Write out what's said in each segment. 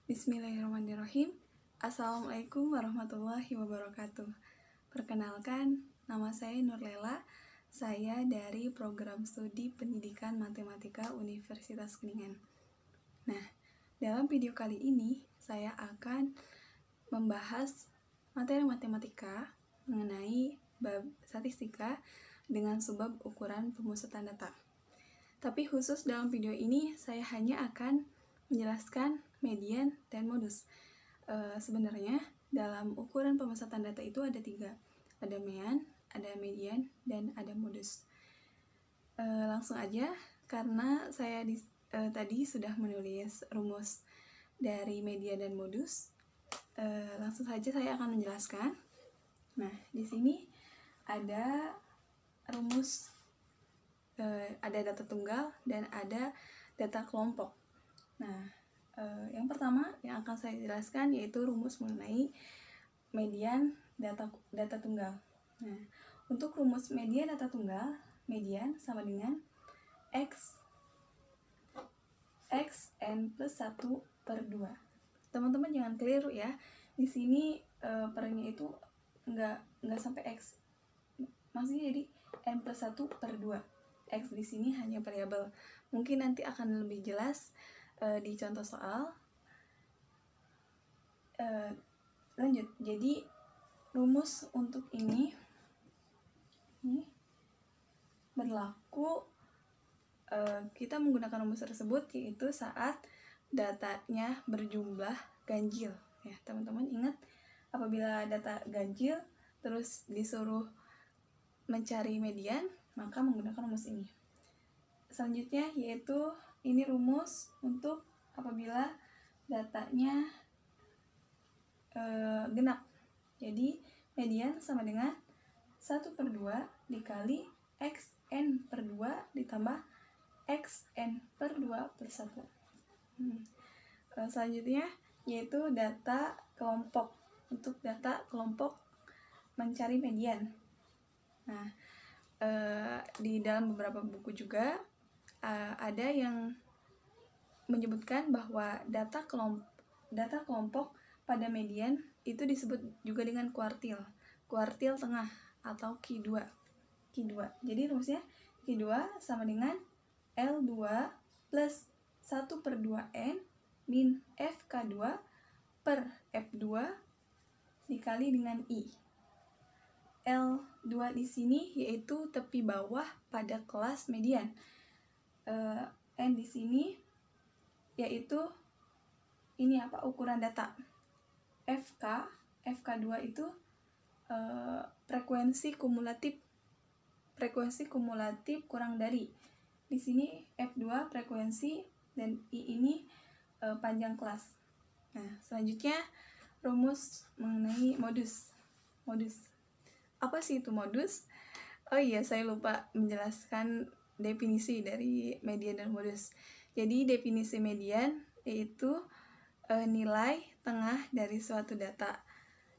Bismillahirrahmanirrahim. Assalamualaikum warahmatullahi wabarakatuh. Perkenalkan, nama saya Nurlela. Saya dari Program Studi Pendidikan Matematika Universitas Kuningan. Nah, dalam video kali ini saya akan membahas materi matematika mengenai bab statistika dengan subbab ukuran pemusatan data. Tapi khusus dalam video ini saya hanya akan menjelaskan median dan modus. Sebenarnya dalam ukuran pemusatan data itu ada 3, ada mean, ada median, dan ada modus. Langsung aja, karena saya tadi sudah menulis rumus dari median dan modus, langsung saja saya akan menjelaskan. Nah, di sini ada rumus, ada data tunggal dan ada data kelompok. Nah, yang pertama yang akan saya jelaskan yaitu rumus mengenai median data tunggal. Nah, untuk rumus median data tunggal, median sama dengan xn plus 1 per 2. Teman-teman jangan keliru ya. Di sini pernya itu enggak sampai x. Maksudnya jadi n plus 1 per 2. X di sini hanya variabel. Mungkin nanti akan lebih jelas di contoh soal. Lanjut, jadi rumus untuk ini berlaku, kita menggunakan rumus tersebut yaitu saat datanya berjumlah ganjil ya. Teman-teman ingat, apabila data ganjil terus disuruh mencari median, maka menggunakan rumus ini. Selanjutnya yaitu ini rumus untuk apabila datanya genap. Jadi median sama dengan 1 per 2 dikali xn per 2 ditambah xn per 2 per 1. Selanjutnya yaitu data kelompok. Untuk data kelompok mencari median. Nah, di dalam beberapa buku juga ada yang menyebutkan bahwa data kelompok pada median itu disebut juga dengan kuartil tengah atau Q2. Jadi rumusnya Q2 sama dengan L2 plus 1 per 2N min FK2 per F2 dikali dengan I. L2 di sini yaitu tepi bawah pada kelas median. N di sini yaitu ini ukuran data. FK2 itu frekuensi kumulatif kurang dari. Di sini F2 frekuensi dan I ini panjang kelas. Nah, selanjutnya rumus mengenai modus. Apa sih itu modus? Oh iya, saya lupa menjelaskan definisi dari median dan modus. Jadi definisi median yaitu nilai tengah dari suatu data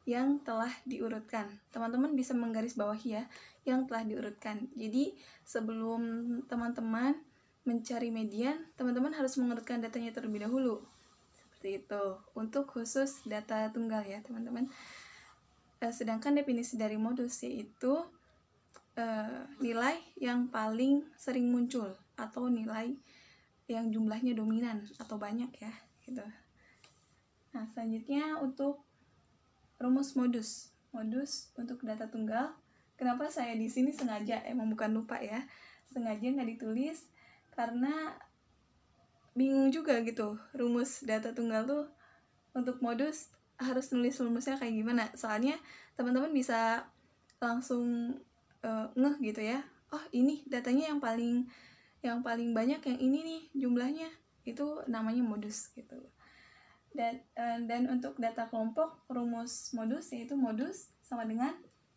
yang telah diurutkan. Teman-teman bisa menggarisbawahi ya, yang telah diurutkan. Jadi sebelum teman-teman mencari median, teman-teman harus mengurutkan datanya terlebih dahulu. Seperti itu. Untuk khusus data tunggal ya, teman-teman. Sedangkan definisi dari modus yaitu nilai yang paling sering muncul atau nilai yang jumlahnya dominan atau banyak ya, gitu. Nah, selanjutnya untuk rumus modus untuk data tunggal. Kenapa saya di sini sengaja, emang bukan lupa ya, sengaja nggak ditulis karena bingung juga gitu rumus data tunggal tuh. Untuk modus harus nulis rumusnya kayak gimana, soalnya teman-teman bisa langsung ngeh gitu ya, oh ini datanya yang paling banyak yang ini nih jumlahnya, itu namanya modus gitu. Dan untuk data kelompok, rumus modus yaitu modus sama dengan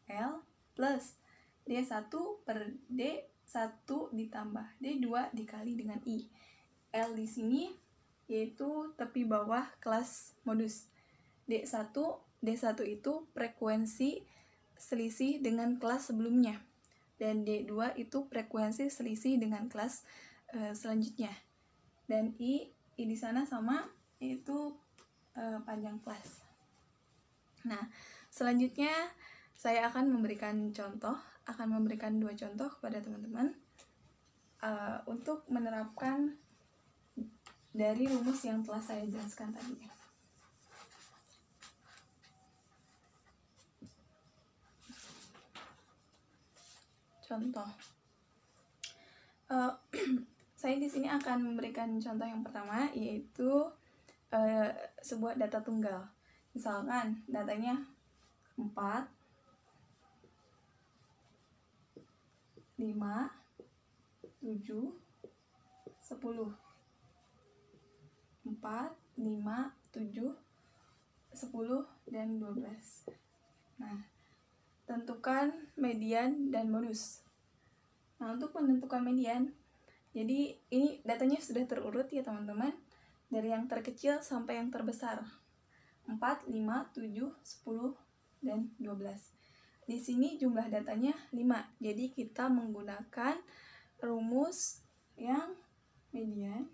L plus D1 per D1 ditambah D2 dikali dengan I. L di sini yaitu tepi bawah kelas modus. D1 itu frekuensi selisih dengan kelas sebelumnya, dan D2 itu frekuensi selisih dengan kelas selanjutnya. Dan I di sana sama, yaitu panjang kelas. Nah, selanjutnya saya akan memberikan dua contoh kepada teman-teman untuk menerapkan dari rumus yang telah saya jelaskan tadi. Contoh, saya di sini akan memberikan contoh yang pertama, yaitu sebuah data tunggal. Misalkan datanya 4, 5, 7, 10. 4, 5, 7, 10, dan 12. Nah, tentukan median dan modus. Nah, untuk menentukan median, jadi ini datanya sudah terurut ya teman-teman, dari yang terkecil sampai yang terbesar. 4, 5, 7, 10, dan 12. Di sini jumlah datanya 5. Jadi kita menggunakan rumus yang median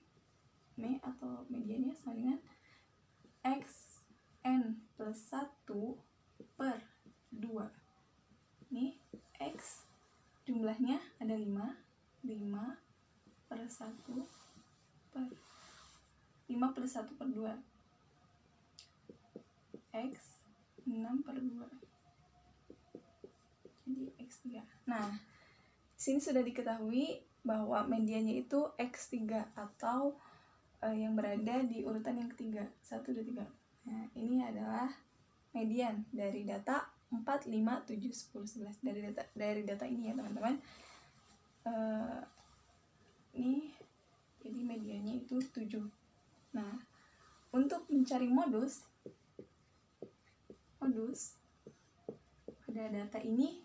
atau mediannya sama dengan x n plus 1 per 2. Ini x jumlahnya ada 5 per 1 per 5 plus 1 per 2, x 6 per 2, jadi x3. Nah, sini sudah diketahui bahwa mediannya itu x3 atau yang berada di urutan yang ketiga, 1, 2, 3. Nah, ini adalah median dari data 4, 5, 7, 10, 11. Dari data ini ya teman-teman. Ini jadi mediannya itu 7. Nah, untuk mencari modus pada data ini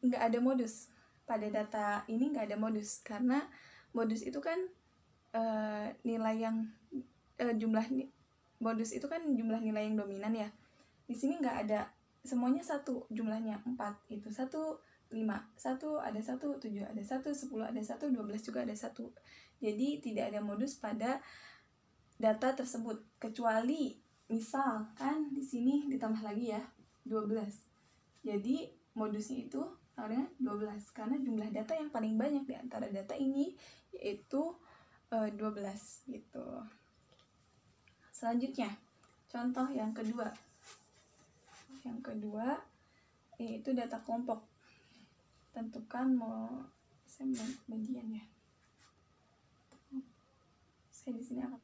nggak ada modus. Pada data ini nggak ada modus, karena modus itu kan nilai yang modus itu kan jumlah nilai yang dominan ya. Di sini nggak ada, semuanya satu jumlahnya 4, itu 1, 5, 1, ada 1, 7, ada 1, 10, ada 1, 12 juga ada 1. Jadi tidak ada modus pada data tersebut, kecuali misalkan di sini ditambah lagi ya 12. Jadi modusnya itu ada 12 karena jumlah data yang paling banyak di antara data ini yaitu 12 gitu. Selanjutnya, contoh yang kedua. Yang kedua yaitu data kelompok. Tentukan median ya. Saya di sini akan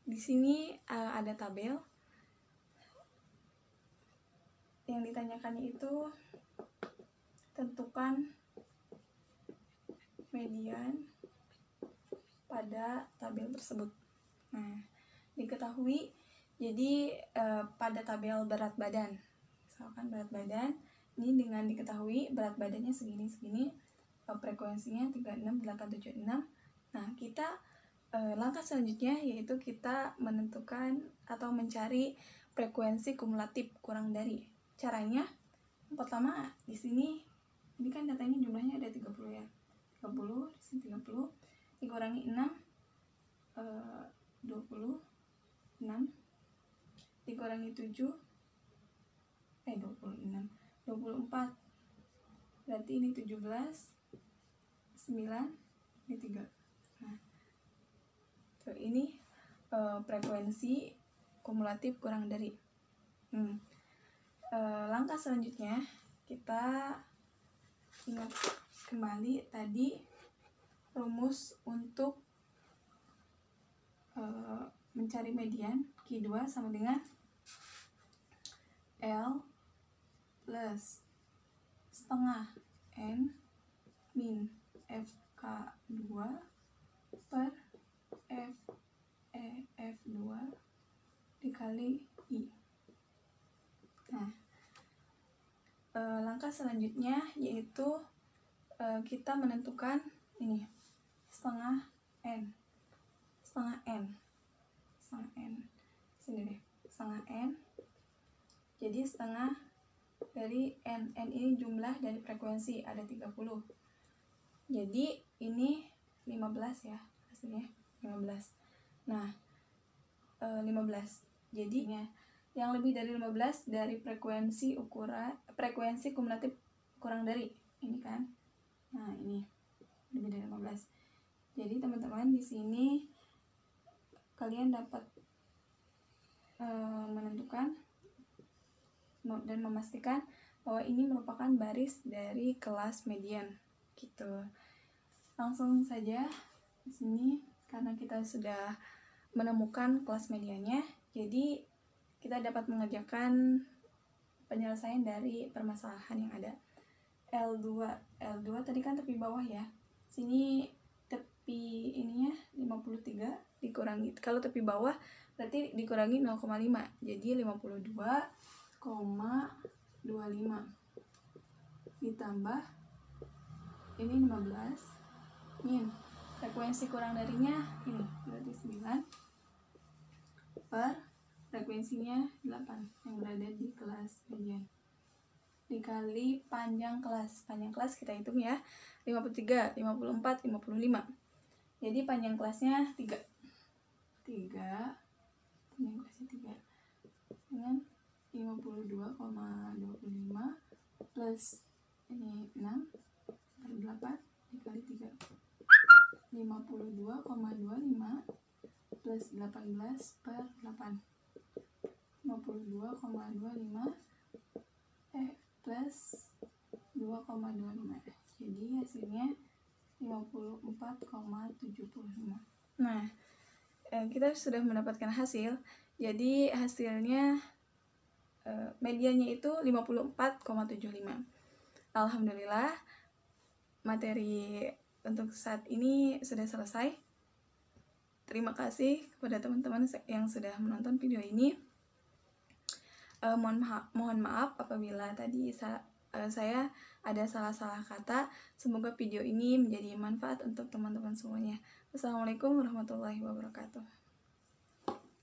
di sini ada tabel. Yang ditanyakannya itu tentukan median pada tabel tersebut. Nah, diketahui jadi pada tabel berat badan, misalkan berat badan ini dengan diketahui berat badannya segini, frekuensinya 36, 8, 7, 6. Nah, kita langkah selanjutnya yaitu kita menentukan atau mencari frekuensi kumulatif kurang dari. Caranya pertama di sini ini kan datanya jumlahnya ada 30 ya. 30, di sini 30 dikurangi 6 26 dikurangi 7 24. Berarti ini 17, 9, ini 3. Nah, ini frekuensi kumulatif kurang dari. Langkah selanjutnya kita ingat kembali tadi rumus untuk mencari median Q2 sama dengan L plus setengah N min FK2 per F2 dikali I. Nah, langkah selanjutnya yaitu kita menentukan ini setengah N sini deh, setengah N. Jadi setengah dari N ini jumlah dari frekuensi, ada 30. Jadi ini 15 ya, hasilnya 15. Nah, 15. Jadinya yang lebih dari 15 dari frekuensi kumulatif kurang dari ini kan. Nah, ini lebih dari 15. Jadi teman-teman di sini kalian dapat menentukan dan memastikan bahwa ini merupakan baris dari kelas median gitu. Langsung saja di sini karena kita sudah menemukan kelas mediannya, jadi kita dapat mengerjakan penyelesaian dari permasalahan yang ada. L2 tadi kan tepi bawah ya. Sini tepi ininya 53 dikurangi, kalau tepi bawah berarti dikurangi 0,5, jadi 52,25 ditambah ini 15 min frekuensi kurang darinya ini berarti 9 per frekuensinya 8 yang berada di kelas median dikali panjang kelas kita hitung ya, 53, 54, 55. Jadi panjang kelasnya 3 panjang kelasnya 3 dengan 52,25 plus ini 6 per 8 dikali 3, 52,25 plus 18 per 8, 52,25 plus 2,25, jadi hasilnya 54,75. Nah, kita sudah mendapatkan hasil. Jadi hasilnya mediannya itu 54,75. Alhamdulillah, materi untuk saat ini sudah selesai. Terima kasih kepada teman-teman yang sudah menonton video ini. Mohon maaf apabila tadi saya ada salah-salah kata. Semoga video ini menjadi manfaat untuk teman-teman semuanya. Wassalamualaikum warahmatullahi wabarakatuh.